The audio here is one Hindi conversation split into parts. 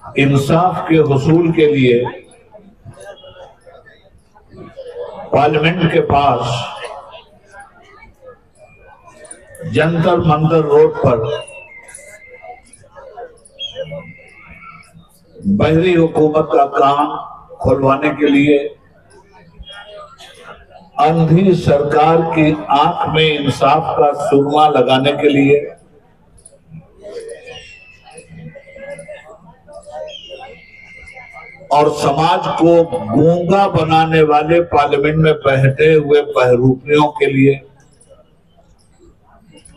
इंसाफ के हुसूल के लिए पार्लियामेंट के पास जंतर मंतर रोड पर बहरी हुकूमत का काम खुलवाने के लिए, अंधी सरकार की आंख में इंसाफ का सुरमा लगाने के लिए और समाज को गूंगा बनाने वाले पार्लियामेंट में बैठे हुए बहरूपियों के लिए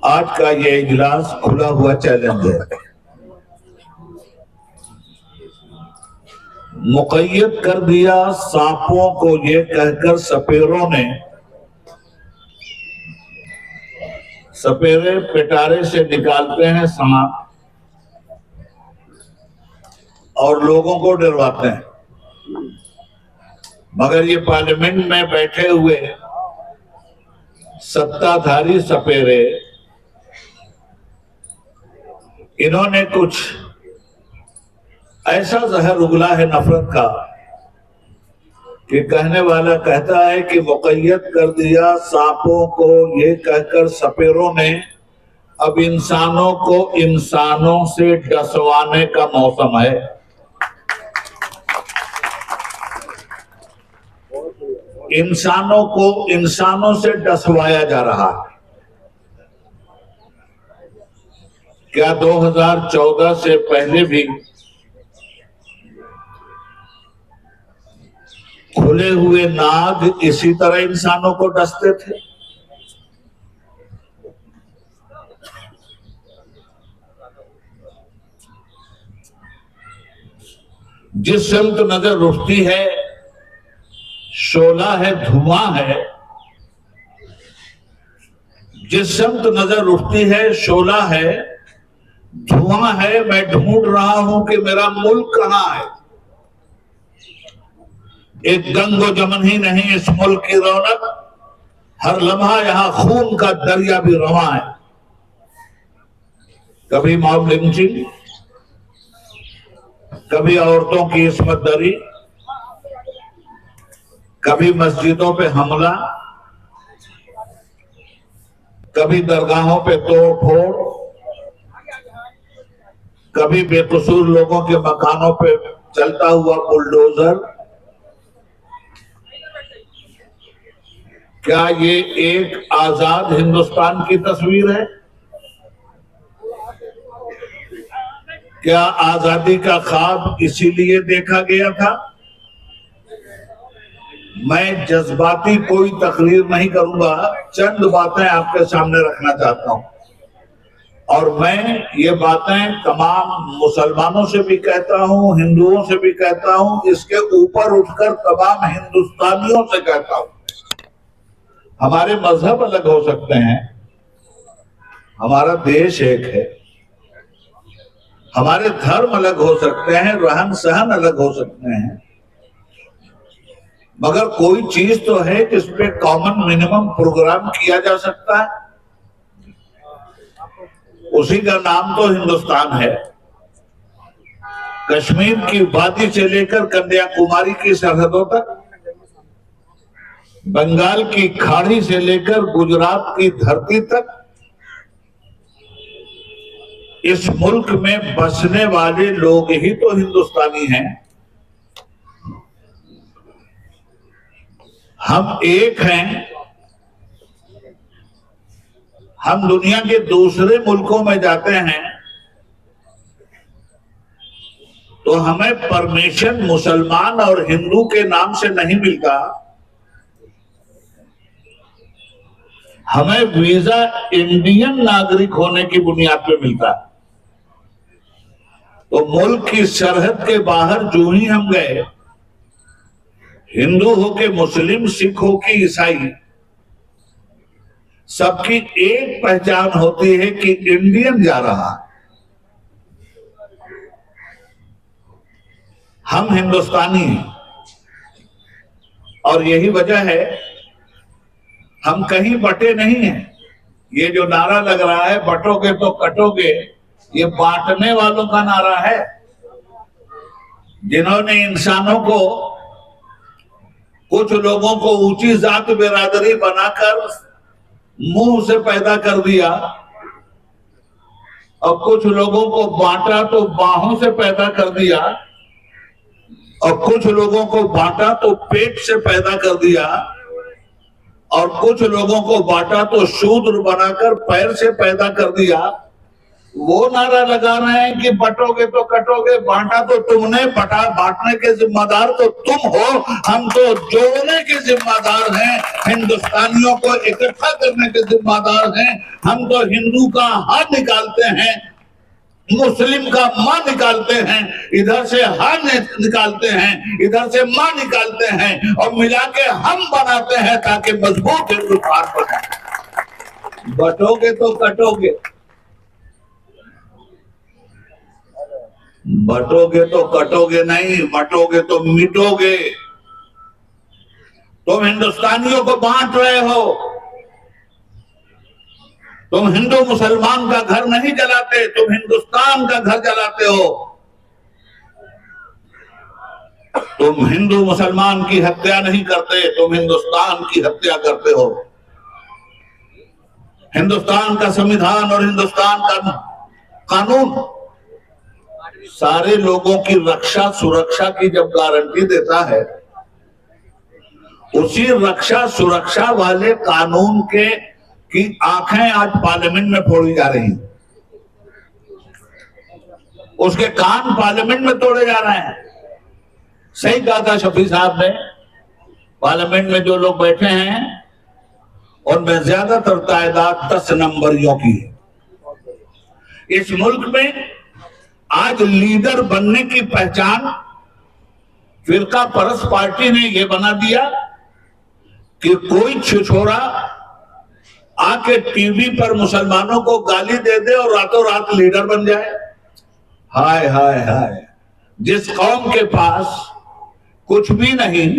आज का यह इजलास खुला हुआ चैलेंज है। मुक़य्यद कर दिया सांपों को ये कहकर सपेरों ने, सपेरे पिटारे से निकालते हैं सांप और लोगों को डरवाते हैं, मगर ये पार्लियामेंट में बैठे हुए सत्ताधारी सपेरे, इन्होंने कुछ ऐसा जहर उगला है नफरत का कि कहने वाला कहता है कि मुक़य्यद कर दिया सांपों को ये कहकर सपेरों ने, अब इंसानों को इंसानों से डसवाने का मौसम है। इंसानों को इंसानों से डसवाया जा रहा है। क्या 2014 से पहले भी खुले हुए नाग इसी तरह इंसानों को डसते थे? जिस शम्त नजर उठती है शोला है, धुआं है। जिस शम्त नजर उठती है शोला है, धुआं है। मैं ढूंढ रहा हूं कि मेरा मुल्क कहां है। एक गंगो जमन ही नहीं इस मुल्क की रौनक, हर लम्हा यहां खून का दरिया भी रवां है। कभी मॉब लिंचिंग, कभी औरतों की इस्मत दरी, कभी मस्जिदों पे हमला, कभी दरगाहों पे तोड़ फोड़, कभी बेकसूर लोगों के मकानों पे चलता हुआ बुलडोजर। क्या ये एक आजाद हिंदुस्तान की तस्वीर है? क्या आजादी का ख्वाब इसीलिए देखा गया था? मैं जज्बाती कोई तकरीर नहीं करूंगा, चंद बातें आपके सामने रखना चाहता हूं और मैं ये बातें तमाम मुसलमानों से भी कहता हूं, हिंदुओं से भी कहता हूं, इसके ऊपर उठकर तमाम हिंदुस्तानियों से कहता हूं। हमारे मजहब अलग हो सकते हैं, हमारा देश एक है। हमारे धर्म अलग हो सकते हैं, रहन सहन अलग हो सकते हैं, मगर कोई चीज तो है जिस पे कॉमन मिनिमम प्रोग्राम किया जा सकता है। उसी का नाम तो हिंदुस्तान है। कश्मीर की वादी से लेकर कन्याकुमारी की सरहदों तक, बंगाल की खाड़ी से लेकर गुजरात की धरती तक, इस मुल्क में बसने वाले लोग ही तो हिंदुस्तानी हैं। हम एक हैं। हम दुनिया के दूसरे मुल्कों में जाते हैं तो हमें परमिशन मुसलमान और हिंदू के नाम से नहीं मिलता, हमें वीजा इंडियन नागरिक होने की बुनियाद पे मिलता है। तो मुल्क की सरहद के बाहर जो ही हम गए, हिंदू हो के मुस्लिम, सिख हो के ईसाई, सबकी एक पहचान होती है कि इंडियन जा रहा है। हम हिंदुस्तानी हैं और यही वजह है हम कहीं बटे नहीं हैं। ये जो नारा लग रहा है बटोगे तो कटोगे, ये बांटने वालों का नारा है। जिन्होंने इंसानों को, कुछ लोगों को ऊंची जात बिरादरी बनाकर मुंह से पैदा कर दिया और कुछ लोगों को बांटा तो बाहों से पैदा कर दिया और कुछ लोगों को बांटा तो पेट से पैदा कर दिया और कुछ लोगों को बांटा तो शूद्र बनाकर पैर से पैदा कर दिया। वो नारा लगा रहे हैं कि बटोगे तो कटोगे, बांटा तो तुमने, बांटने के जिम्मेदार तो तुम हो, हम तो जोड़ने के जिम्मेदार हैं, हिंदुस्तानियों को इकट्ठा करने के जिम्मेदार हैं। हम तो हिंदू का हाथ निकालते हैं, मुस्लिम का मां निकालते हैं, इधर से हाथ निकालते हैं, इधर से मां निकालते हैं और मिला के हम बनाते हैं ताकि मजबूत हिंदुस्तान बने। बटोगे तो कटोगे, बटोगे तो कटोगे नहीं, बटोगे तो मिटोगे। तुम हिंदुस्तानियों को बांट रहे हो, तुम हिंदू मुसलमान का घर नहीं जलाते, तुम हिंदुस्तान का घर जलाते हो। तुम हिंदू मुसलमान की हत्या नहीं करते, तुम हिंदुस्तान की हत्या करते हो। हिंदुस्तान का संविधान और हिंदुस्तान का कानून सारे लोगों की रक्षा सुरक्षा की जब गारंटी देता है, उसी रक्षा सुरक्षा वाले कानून के की आंखें आज पार्लियामेंट में फोड़ी जा रही हैं, उसके कान पार्लियामेंट में तोड़े जा रहे हैं। सही कहा था शफी साहब ने, पार्लियामेंट में जो लोग बैठे हैं उनमें ज्यादातर तादाद 10 नंबरियों की है। इस मुल्क में आज लीडर बनने की पहचान फिरका परस्त पार्टी ने यह बना दिया कि कोई छिछोरा आके टीवी पर मुसलमानों को गाली दे दे और रातों रात लीडर बन जाए। हाय हाय हाय, जिस कौम के पास कुछ भी नहीं,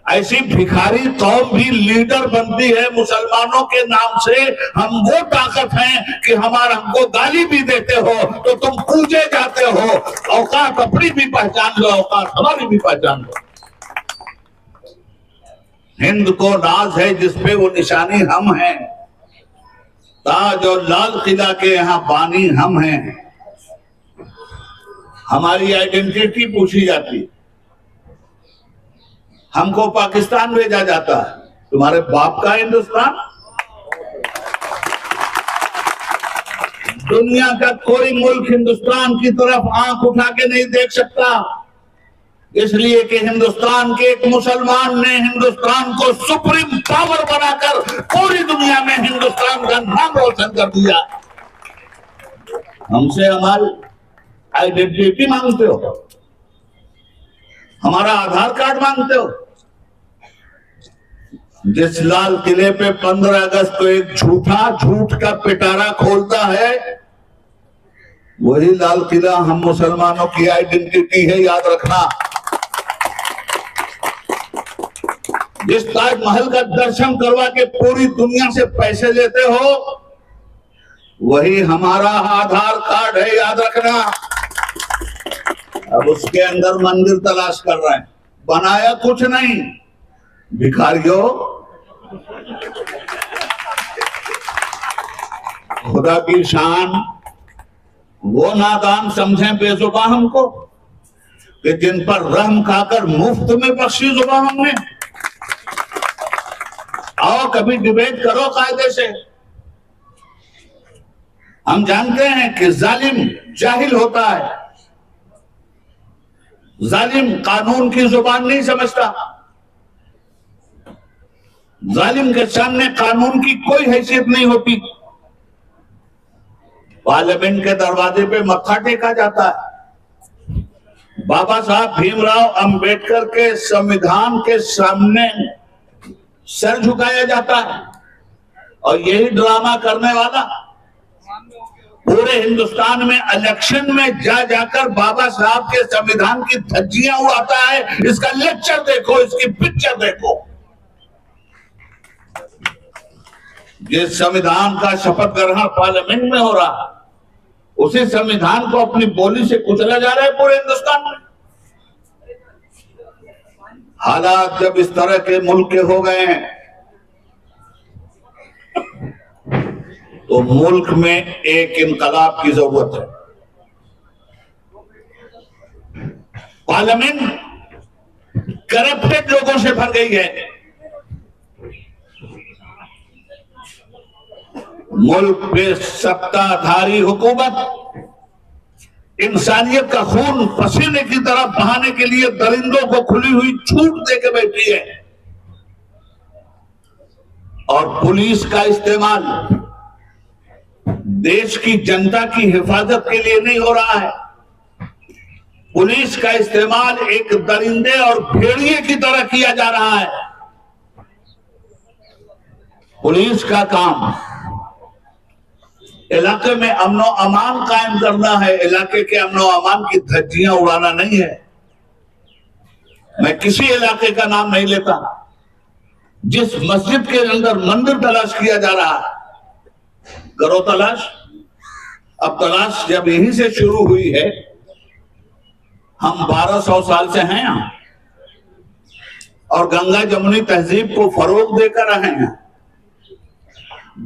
ऐसी भिखारी कौम भी लीडर बनती है मुसलमानों के नाम से। हम वो ताकत हैं कि हमको गाली भी देते हो तो तुम पूजे जाते हो। औकात अपनी भी पहचान लो, औकात हमारी भी पहचान लो। हिंद को नाज है जिसपे वो निशानी हम हैं, ताज और लाल किला के यहाँ बानी हम हैं। हमारी आइडेंटिटी पूछी जाती है, हमको पाकिस्तान भेजा जाता है, तुम्हारे बाप का हिंदुस्तान। दुनिया का कोई मुल्क हिंदुस्तान की तरफ आंख उठा के नहीं देख सकता, इसलिए कि हिंदुस्तान के एक मुसलमान ने हिंदुस्तान को सुप्रीम पावर बनाकर पूरी दुनिया में हिंदुस्तान का नाम रोशन कर दिया। हमसे हमारी आइडेंटिटी मांगते हो, हमारा आधार कार्ड मांगते हो। जिस लाल किले पे 15 अगस्त को एक झूठ का पिटारा खोलता है, वही लाल किला हम मुसलमानों की आइडेंटिटी है, याद रखना। जिस ताजमहल का दर्शन करवा के पूरी दुनिया से पैसे लेते हो, वही हमारा आधार कार्ड है, याद रखना। अब उसके अंदर मंदिर तलाश कर रहे हैं, बनाया कुछ नहीं। भिखारियों, खुदा की शान वो नादान समझें बेजुबा हमको कि जिन पर रहम खाकर मुफ्त में बख्शी जुबा हमने। आओ कभी डिबेट करो कायदे से। हम जानते हैं कि जालिम जाहिल होता है, जालिम कानून की जुबान नहीं समझता, जालिम के सामने कानून की कोई हैसियत नहीं होती। पार्लियामेंट के दरवाजे पे मत्था टेका जाता है, बाबा साहब भीमराव अंबेडकर के संविधान के सामने सर झुकाया जाता है। और यही ड्रामा करने वाला पूरे हिंदुस्तान में इलेक्शन में जाकर बाबा साहब के संविधान की धज्जियां उड़ाता है। इसका लेक्चर देखो, इसकी पिक्चर देखो। जिस संविधान का शपथ ग्रहण पार्लियामेंट में हो रहा, उसी संविधान को अपनी बोली से कुचला जा रहा है पूरे हिंदुस्तान में। हालात जब इस तरह के मुल्क के हो गए हैं तो मुल्क में एक इनकलाब की जरूरत है। पार्लियामेंट करप्टेड लोगों से भर गई है। मुल्क पे सत्ताधारी हुकूमत इंसानियत का खून पसीने की तरफ बहाने के लिए दरिंदों को खुली हुई छूट देके बैठी है और पुलिस का इस्तेमाल देश की जनता की हिफाजत के लिए नहीं हो रहा है। पुलिस का इस्तेमाल एक दरिंदे और भेड़िए की तरह किया जा रहा है। पुलिस का काम इलाके में अमनो अमान कायम करना है, इलाके के अमनो अमान की धज्जियां उड़ाना नहीं है। मैं किसी इलाके का नाम नहीं लेता। जिस मस्जिद के अंदर मंदिर तलाश किया जा रहा है, करो तलाश। अब तलाश जब यहीं से शुरू हुई है, हम 1200 साल से हैं यहां और गंगा जमुनी तहजीब को फरोग देकर रहे हैं।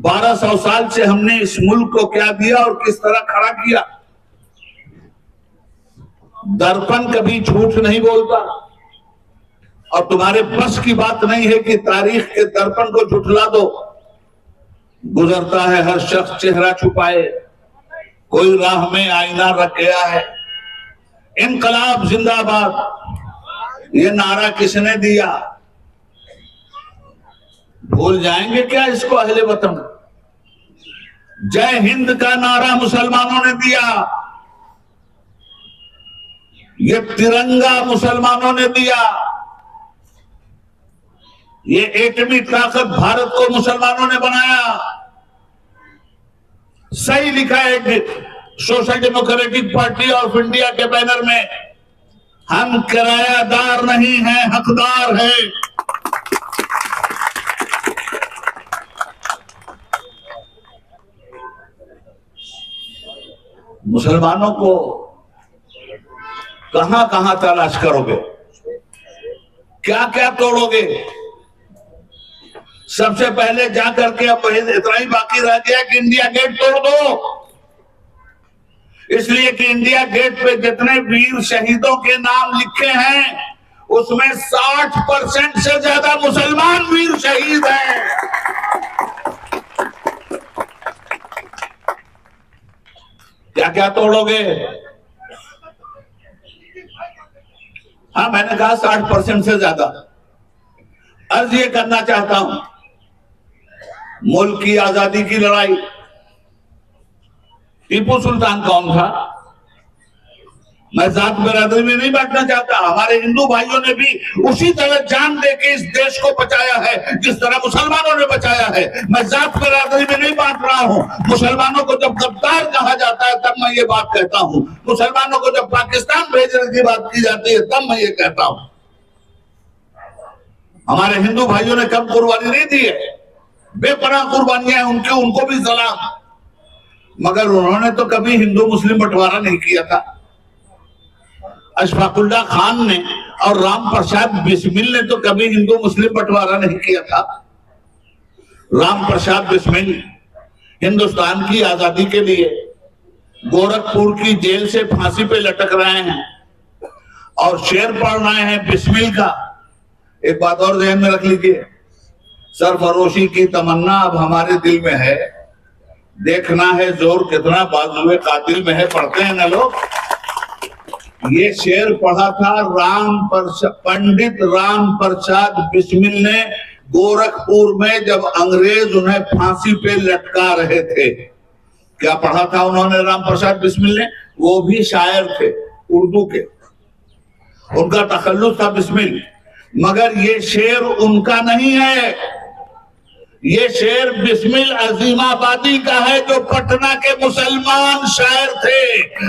1200 साल से हमने इस मुल्क को क्या दिया और किस तरह खड़ा किया। दर्पण कभी झूठ नहीं बोलता और तुम्हारे बस की बात नहीं है कि तारीख के दर्पण को झुठला दो। गुजरता है हर शख्स चेहरा छुपाए, कोई राह में आईना रख गया है। इनकलाब जिंदाबाद ये नारा किसने दिया? भूल जाएंगे क्या इसको अहले वतन? जय हिंद का नारा मुसलमानों ने दिया, ये तिरंगा मुसलमानों ने दिया, ये एटमी ताकत भारत को मुसलमानों ने बनाया। सही लिखा है social democratic party of India के बैनर में, हम किरायादार नहीं हैं, हकदार हैं। मुसलमानों को कहां कहां तलाश करोगे, क्या क्या तोड़ोगे? सबसे पहले जाकर के अब इतना ही बाकी रह गया कि इंडिया गेट तोड़ दो। इसलिए कि इंडिया गेट पे जितने वीर शहीदों के नाम लिखे हैं उसमें 60% से ज्यादा मुसलमान वीर शहीद हैं। क्या क्या तोड़ोगे? हाँ, मैंने कहा 60% से ज्यादा। अर्ज ये करना चाहता हूं, मुल्क की आजादी की लड़ाई, टीपू सुल्तान कौन था? मैं जात बिरादरी में नहीं बांटना चाहता। हमारे हिंदू भाइयों ने भी उसी तरह जान दे के इस देश को बचाया है जिस तरह मुसलमानों ने बचाया है। मैं जात बिरादरी में नहीं बांट रहा हूं। मुसलमानों को जब गद्दार कहा जाता है तब मैं ये बात कहता हूं। मुसलमानों को जब पाकिस्तान भेजने की बात की जाती है तब मैं ये कहता हूं। हमारे हिंदू भाइयों ने कम कुर्बानी नहीं दी है, बेपनाह कुर्बानियां उनके, उनको भी सलाम। मगर उन्होंने तो कभी हिंदू मुस्लिम बंटवारा नहीं किया था। अशफाकुल्ला खान ने और राम प्रसाद बिस्मिल ने तो कभी हिंदू मुस्लिम बंटवारा नहीं किया था। राम प्रसाद बिस्मिल हिंदुस्तान की आजादी के लिए गोरखपुर की जेल से फांसी पे लटक रहे हैं और शेर पढ़ रहे हैं बिस्मिल का। एक बात और ध्यान में रख लीजिए, सरफरोशी की तमन्ना अब हमारे दिल में है, देखना है जोर कितना बाजुए कातिल में है। पढ़ते हैं ना लोग। ये शेर पढ़ा था पंडित राम प्रसाद बिस्मिल ने गोरखपुर में, जब अंग्रेज उन्हें फांसी पे लटका रहे थे। क्या पढ़ा था उन्होंने राम प्रसाद बिस्मिल ने? वो भी शायर थे उर्दू के, उनका तखल्लुस था बिस्मिल। मगर ये शेर उनका नहीं है, ये शेर बिस्मिल अजीमाबादी का है जो पटना के मुसलमान शायर थे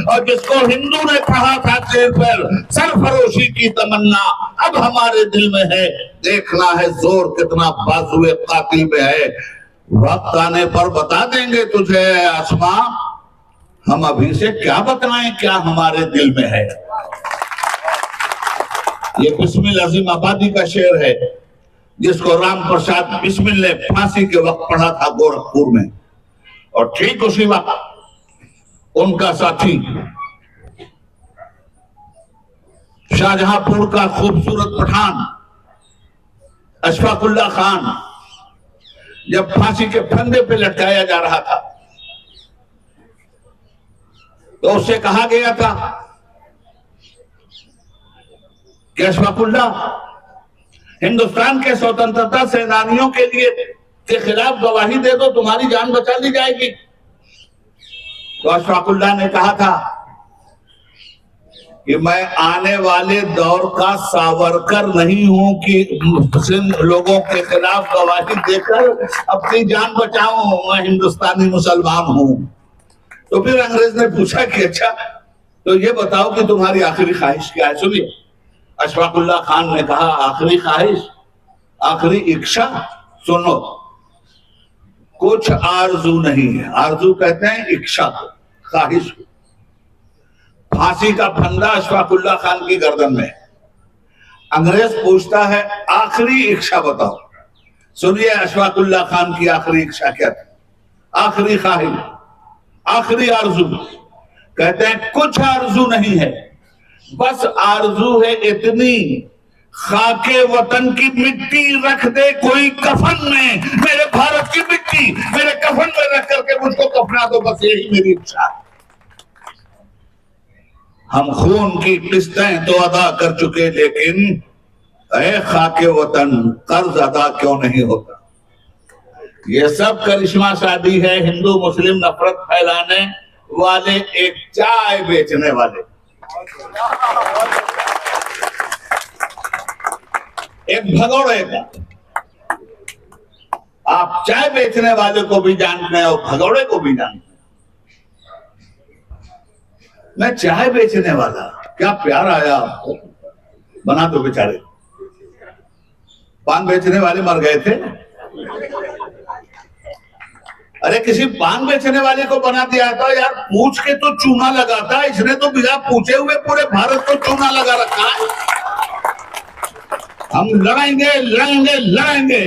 और जिसको हिंदू ने कहा था शेर पर, सरफरोशी की तमन्ना अब हमारे दिल में है, देखना है जोर कितना बाजुए कातिल में है। वक्त आने पर बता देंगे तुझे आसमां, हम अभी से क्या बताएं क्या हमारे दिल में है। ये बिस्मिल अजीम आबादी का शेर है, जिसको राम प्रसाद बिस्मिल ने फांसी के वक्त पढ़ा था गोरखपुर में। और ठीक उसी वक्त उनका साथी शाहजहांपुर का खूबसूरत पठान अशफाकुल्ला खान जब फांसी के फंदे पे लटकाया जा रहा था तो उससे कहा गया था कि अशफाकुल्ला, हिंदुस्तान के स्वतंत्रता सेनानियों के लिए के खिलाफ गवाही दे दो, तुम्हारी जान बचा ली जाएगी। तो अशफाकुल्ला ने कहा था कि मैं आने वाले दौर का सावरकर नहीं हूं कि मुस्लिम लोगों के खिलाफ गवाही देकर अपनी जान बचाऊं, मैं हिंदुस्तानी मुसलमान हूं। तो फिर अंग्रेज ने पूछा कि अच्छा, तो ये बताओ कि तुम्हारी आखिरी ख्वाहिश क्या है। सुनिए, अशफाकुल्ला खान ने कहा, आखिरी ख्वाहिश, आखिरी इच्छा, सुनो, कुछ आरजू नहीं है। आरजू कहते हैं इच्छा को, ख्वाहिश को। फांसी का फंदा अशफाकुल्ला खान की गर्दन में। अंग्रेज पूछता है, आखिरी इच्छा बताओ। सुनिए अशफाकुल्ला खान की आखिरी इच्छा क्या थी, आखिरी ख्वाहिश, आखिरी आरजू। कहते हैं कुछ आरजू नहीं है, बस आरजू है इतनी, खाके वतन की मिट्टी रख दे कोई कफन में, मेरे भारत की मिट्टी मेरे कफन में रख करके मुझको कफना दो, बस यही मेरी इच्छा है। हम खून की किस्तें तो अदा कर चुके, लेकिन ऐ खाके वतन कर्ज अदा क्यों नहीं होता। ये सब करिश्मा शादी है हिंदू मुस्लिम नफरत फैलाने वाले एक चाय बेचने वाले, एक भगौड़े का। आप चाय बेचने वाले को भी जानते हैं और भगौड़े को भी जानते हैं। मैं चाय बेचने वाला, क्या प्यार आया आपको, बना दो बेचारे। पान बेचने वाले मर गए थे, अरे किसी पान बेचने वाले को बना दिया था यार, पूछ के तो चूना लगाता, इसने तो बिना पूछे हुए पूरे भारत को चूना लगा रखा है। हम लड़ेंगे लड़ेंगे लड़ेंगे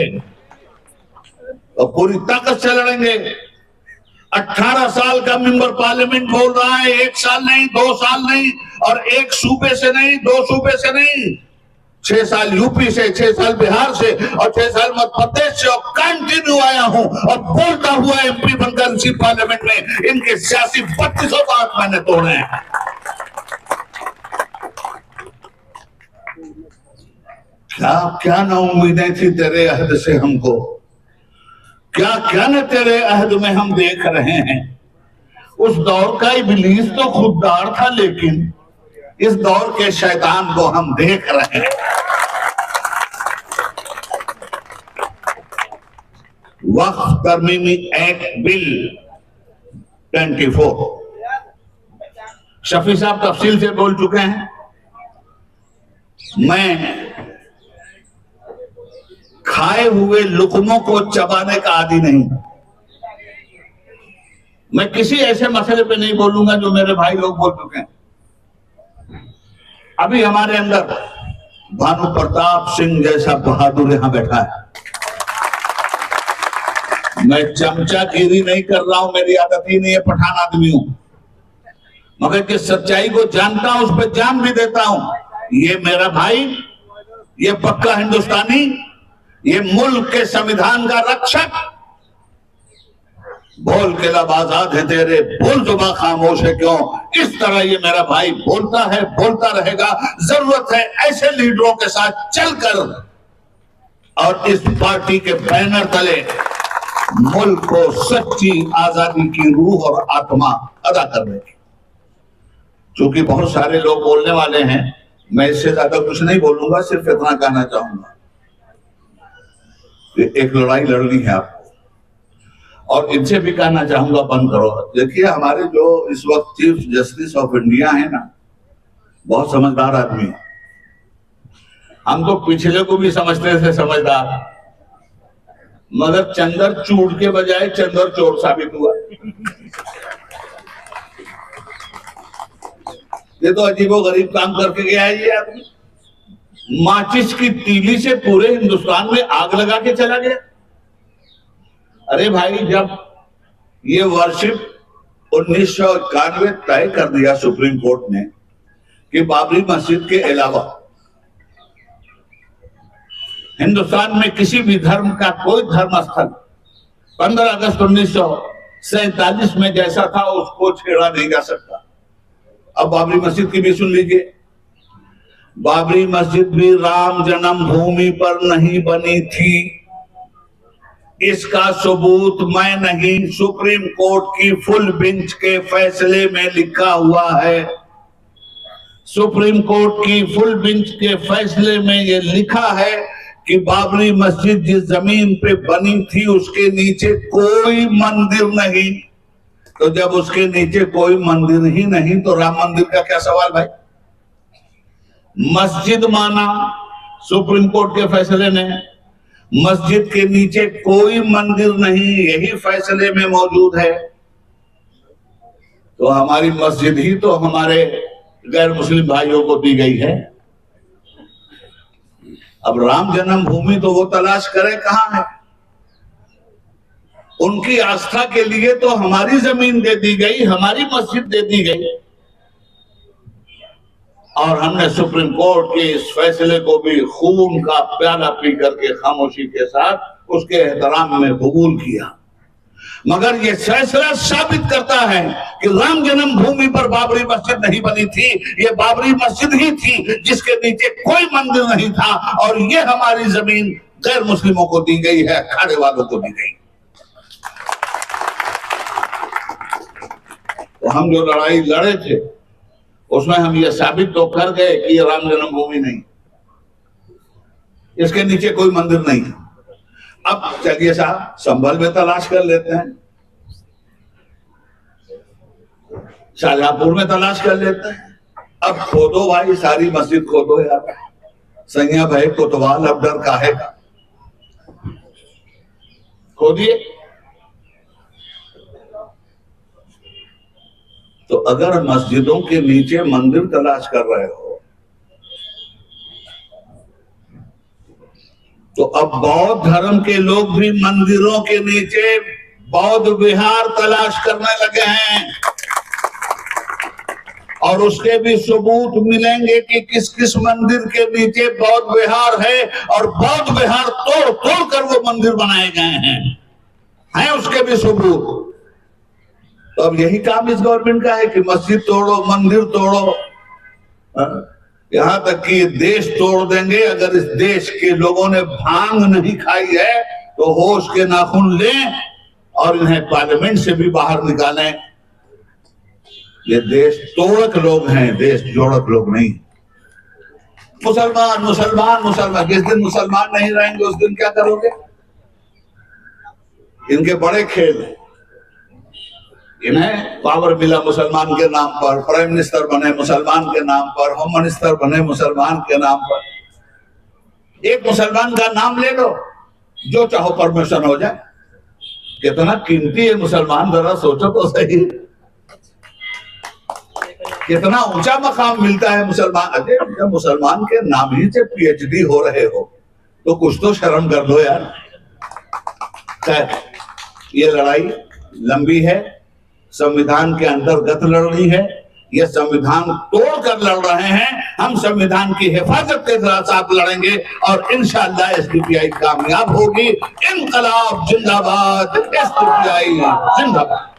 और पूरी ताकत से लड़ेंगे। 18 साल का मेंबर पार्लियामेंट बोल रहा है, 1 साल नहीं, 2 साल नहीं, और एक सूबे से नहीं, 2 सूबे से नहीं, 6 साल यूपी से, 6 साल बिहार से और 6 साल मध्य प्रदेश से और कंटिन्यू आया हूं और बोलता हुआ एमपी बनकर इसी पार्लियामेंट में इनके सियासी 3200 बात मैंने तोड़े हैं। क्या क्या ना उम्मीदें थी तेरे अहद से हमको, क्या क्या न तेरे अहद में हम देख रहे हैं। उस दौर का इब्लीस तो खुददार था, लेकिन इस दौर के शैतान को हम देख रहे हैं। वक्फ तरमीमी एक्ट बिल 24, शफी साहब तफसील से बोल चुके हैं। मैं खाए हुए लुकमों को चबाने का आदी नहीं। मैं किसी ऐसे मसले पे नहीं बोलूंगा जो मेरे भाई लोग बोल चुके हैं। अभी हमारे अंदर भानु प्रताप सिंह जैसा बहादुर यहां बैठा है। मैं चमचागिरी नहीं कर रहा हूं, मेरी आदत ही नहीं है, पठान आदमी हूं, मगर किस सच्चाई को जानता हूं उस पर जान भी देता हूं। ये मेरा भाई, ये पक्का हिंदुस्तानी, ये मुल्क के संविधान का रक्षक, बोल के लब आजाद है तेरे, बोल जुबां खामोश है क्यों, इस तरह ये मेरा भाई बोलता है, बोलता रहेगा। जरूरत है ऐसे लीडरों के साथ चलकर और इस पार्टी के बैनर तले मुल्क को सच्ची आजादी की रूह और आत्मा अदा करने की। क्योंकि बहुत सारे लोग बोलने वाले हैं, मैं इससे ज्यादा कुछ नहीं बोलूंगा, सिर्फ इतना कहना चाहूंगा, एक लड़ाई लड़नी है आपको, और इनसे भी कहना चाहूंगा बंद करो। देखिए हमारे जो इस वक्त चीफ जस्टिस ऑफ इंडिया है ना, बहुत समझदार आदमी है। हम तो पिछले को भी समझते थे समझदार, मगर चंदर चूड़ के बजाय चंदर चोर साबित हुआ। ये तो अजीबो गरीब काम करके गया है ये आदमी। माचिस की तीली से पूरे हिंदुस्तान में आग लगा के चला गया। अरे भाई, जब ये वर्षिप 1991 तय कर दिया सुप्रीम कोर्ट ने कि बाबरी मस्जिद के अलावा हिंदुस्तान में किसी भी धर्म का कोई धर्म स्थल 15 अगस्त 1947 में जैसा था उसको छेड़ा नहीं जा सकता। अब बाबरी मस्जिद की भी सुन लीजिए। बाबरी मस्जिद भी राम जन्मभूमि पर नहीं बनी थी, इसका सबूत मैं नहीं, सुप्रीम कोर्ट की फुल बेंच के फैसले में लिखा हुआ है। सुप्रीम कोर्ट की फुल बेंच के फैसले में यह लिखा है कि बाबरी मस्जिद जिस जमीन पे बनी थी उसके नीचे कोई मंदिर नहीं। तो जब उसके नीचे कोई मंदिर ही नहीं तो राम मंदिर का क्या सवाल भाई? मस्जिद माना सुप्रीम कोर्ट के फैसले ने, मस्जिद के नीचे कोई मंदिर नहीं, यही फैसले में मौजूद है। तो हमारी मस्जिद ही तो हमारे गैर मुस्लिम भाइयों को दी गई है। अब राम जन्मभूमि तो वो तलाश करें कहां है। उनकी आस्था के लिए तो हमारी जमीन दे दी गई, हमारी मस्जिद दे दी गई, और हमने सुप्रीम कोर्ट के इस फैसले को भी खून का प्याला पी करके खामोशी के साथ उसके एहतराम में कबूल किया। मगर यह फैसला साबित करता है कि राम जन्मभूमि पर बाबरी मस्जिद नहीं बनी थी, ये बाबरी मस्जिद ही थी जिसके नीचे कोई मंदिर नहीं था, और ये हमारी जमीन गैर मुस्लिमों को दी गई है, अखाड़े वालों को दी गई। तो हम जो लड़ाई लड़े थे उसमें हम ये साबित तो कर गए कि ये राम जन्मभूमि नहीं, इसके नीचे कोई मंदिर नहीं। अब चलिए साहब संभल में तलाश कर लेते हैं, शाहजहांपुर में तलाश कर लेते हैं। अब खोदो भाई, सारी मस्जिद खोदो यार, सैया भाई कोतवाल, अब डर काहे का, खोदिए। तो अगर मस्जिदों के नीचे मंदिर तलाश कर रहे हो तो अब बौद्ध धर्म के लोग भी मंदिरों के नीचे बौद्ध विहार तलाश करने लगे हैं, और उसके भी सबूत मिलेंगे कि किस किस मंदिर के नीचे बौद्ध विहार है, और बौद्ध विहार तोड़ तोड़ कर वो मंदिर बनाए गए हैं उसके भी सबूत। तो अब यही काम इस गवर्नमेंट का है कि मस्जिद तोड़ो, मंदिर तोड़ो, यहां तक कि देश तोड़ देंगे। अगर इस देश के लोगों ने भांग नहीं खाई है तो होश के नाखून लें और इन्हें पार्लियामेंट से भी बाहर निकालें। ये देश तोड़क लोग हैं, देश जोड़क लोग नहीं। मुसलमान मुसलमान मुसलमान, जिस दिन मुसलमान नहीं रहेंगे उस दिन क्या करोगे? इनके बड़े खेल हैं। इन्हें पावर मिला मुसलमान के नाम पर, प्राइम मिनिस्टर बने मुसलमान के नाम पर, होम मिनिस्टर बने मुसलमान के नाम पर। एक मुसलमान का नाम ले लो, जो चाहो परमिशन हो जाए। कितना कीमती है मुसलमान, जरा सोचो तो सही, कितना ऊंचा मकाम मिलता है मुसलमान। अरे जब मुसलमान के नाम ही से पीएचडी हो रहे हो तो कुछ तो शर्म कर दो यार। ये लड़ाई लंबी है, संविधान के अंतर्गत लड़नी है, ये संविधान तोड़ कर लड़ रहे हैं। हम संविधान की हिफाजत के साथ लड़ेंगे और इंशाअल्लाह एसडीपीआई कामयाब होगी। इनकलाब जिंदाबाद, एसडीपीआई जिंदाबाद।